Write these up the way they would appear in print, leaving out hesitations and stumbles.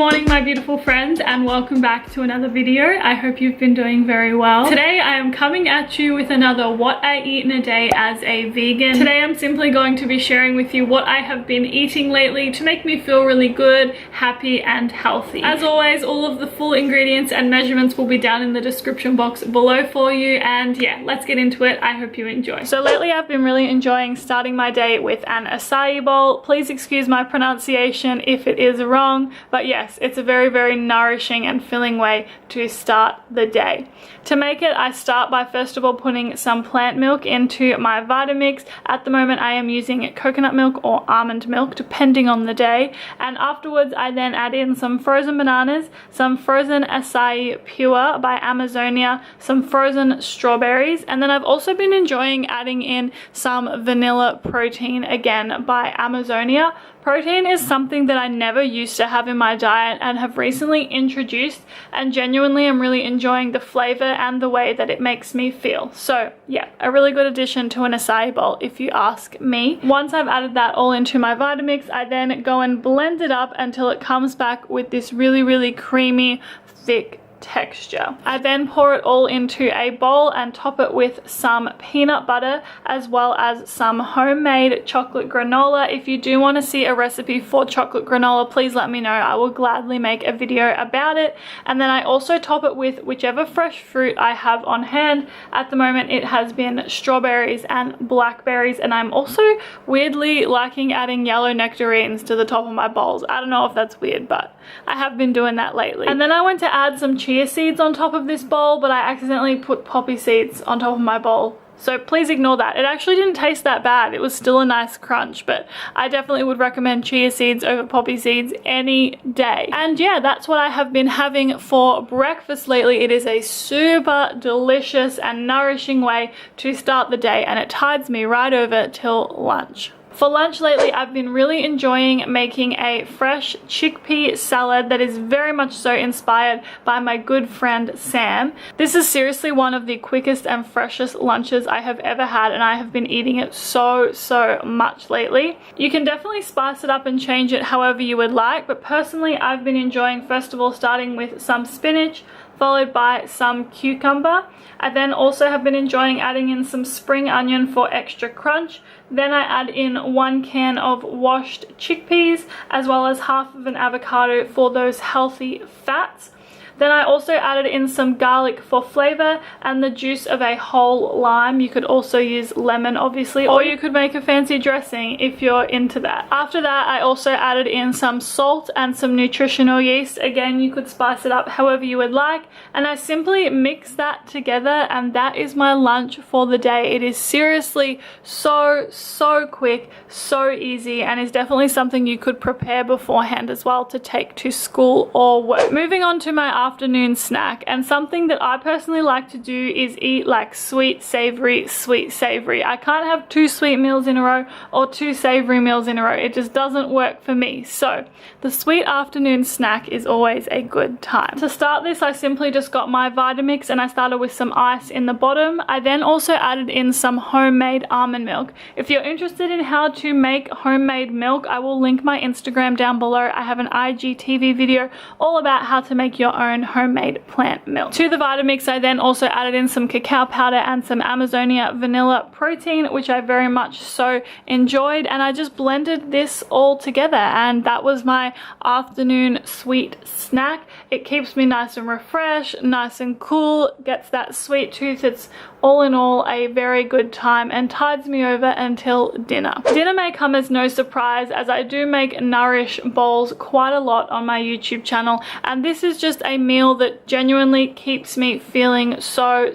morning, my beautiful friends, and welcome back to another video. I hope you've been doing very well. Today I am coming at you with another what I eat in a day as a vegan. Today I'm simply going to be sharing with you what I have been eating lately to make me feel really good, happy and healthy. As always, all of the full ingredients and measurements will be down in the description box below for you, and yeah, let's get into it. I hope you enjoy. So lately I've been really enjoying starting my day with an acai bowl. Please excuse my pronunciation if it is wrong, but yes, it's a very nourishing and filling way to start the day. To make it, I start by first of all putting some plant milk into my Vitamix. At the moment I am using coconut milk or almond milk depending on the day, and afterwards I then add in some frozen bananas, some frozen acai pure by Amazonia, some frozen strawberries, and then I've also been enjoying adding in some vanilla protein, again by Amazonia. Protein is something that I never used to have in my diet and have recently introduced, and genuinely I'm really enjoying the flavor and the way that it makes me feel. So yeah, a really good addition to an acai bowl if you ask me. Once I've added that all into my Vitamix, I then go and blend it up until it comes back with this really creamy, thick texture. I then pour it all into a bowl and top it with some peanut butter as well as some homemade chocolate granola. If you do want to see a recipe for chocolate granola, please let me know. I will gladly make a video about it. And then I also top it with whichever fresh fruit I have on hand. At the moment it has been strawberries and blackberries, and I'm also weirdly liking adding yellow nectarines to the top of my bowls. I don't know if that's weird, but I have been doing that lately. And then I went to add some chia seeds on top of this bowl, but I accidentally put poppy seeds on top of my bowl, so please ignore that. It actually didn't taste that bad. It was still a nice crunch, but I definitely would recommend chia seeds over poppy seeds any day. And yeah, that's what I have been having for breakfast lately. It is a super delicious and nourishing way to start the day, and it tides me right over till lunch. For lunch lately, I've been really enjoying making a fresh chickpea salad that is very much so inspired by my good friend Sam. This is seriously one of the quickest and freshest lunches I have ever had, and I have been eating it so much lately. You can definitely spice it up and change it however you would like, but personally I've been enjoying first of all starting with some spinach, followed by some cucumber. I then also have been enjoying adding in some spring onion for extra crunch. Then I add in 1 can of washed chickpeas as well as half of an avocado for those healthy fats. Then I also added in some garlic for flavor and the juice of a whole lime. You could also use lemon obviously, or you could make a fancy dressing if you're into that. After that I also added in some salt and some nutritional yeast. Again, you could spice it up however you would like, and I simply mix that together, and that is my lunch for the day. It is seriously so quick, so easy, and is definitely something you could prepare beforehand as well to take to school or work. Moving on to my afternoon snack, and something that I personally like to do is eat like sweet savory. I can't have 2 sweet meals in a row or 2 savory meals in a row. It just doesn't work for me. So the sweet afternoon snack is always a good time. To start this, I simply just got my Vitamix and I started with some ice in the bottom. I then also added in some homemade almond milk. If you're interested in how to make homemade milk, I will link my Instagram down below. I have an IGTV video all about how to make your own homemade plant milk. To the Vitamix, I then also added in some cacao powder and some Amazonia vanilla protein, which I very much so enjoyed, and I just blended this all together, and that was my afternoon sweet snack. It keeps me nice and refreshed, nice and cool, gets that sweet tooth. It's all in all a very good time and tides me over until dinner. Dinner may come as no surprise, as I do make nourish bowls quite a lot on my YouTube channel, and this is just a meal that genuinely keeps me feeling so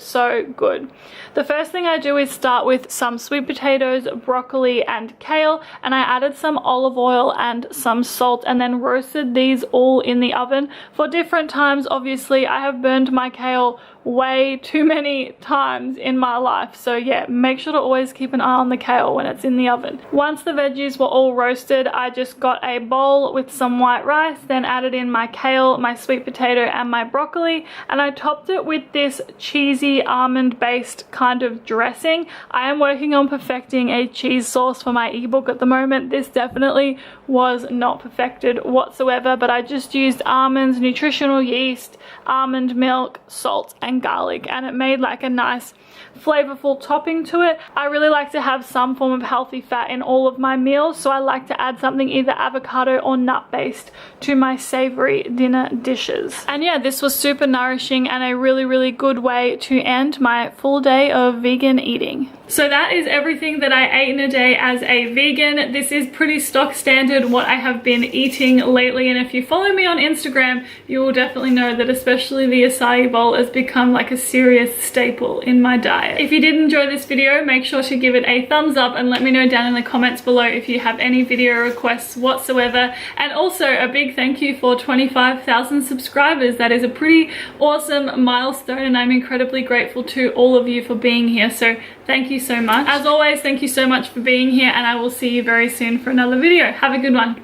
good. The first thing I do is start with some sweet potatoes, broccoli and kale, and I added some olive oil and some salt and then roasted these all in the oven for different times. Obviously I have burned my kale way too many times in my life. So yeah, make sure to always keep an eye on the kale when it's in the oven. Once the veggies were all roasted, I just got a bowl with some white rice, then added in my kale, my sweet potato and my broccoli, and I topped it with this cheesy almond based kind of dressing. I am working on perfecting a cheese sauce for my ebook at the moment. This definitely was not perfected whatsoever, but I just used almonds, nutritional yeast, almond milk, salt and garlic, and it made like a nice flavorful topping to it. I really like to have some form of healthy fat in all of my meals, so I like to add something either avocado or nut based to my savory dinner dishes. And yeah, this was super nourishing and a really good way to end my full day of vegan eating. So that is everything that I ate in a day as a vegan. This is pretty stock standard what I have been eating lately, and if you follow me on Instagram, you will definitely know that especially the acai bowl has become like a serious staple in my diet. If you did enjoy this video, make sure to give it a thumbs up and let me know down in the comments below if you have any video requests whatsoever. And also a big thank you for 25,000 subscribers. That is a pretty awesome milestone, and I'm incredibly grateful to all of you for being here. So thank you so much. As always, thank you so much for being here, and I will see you very soon for another video. Have a good one.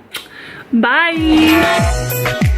Bye.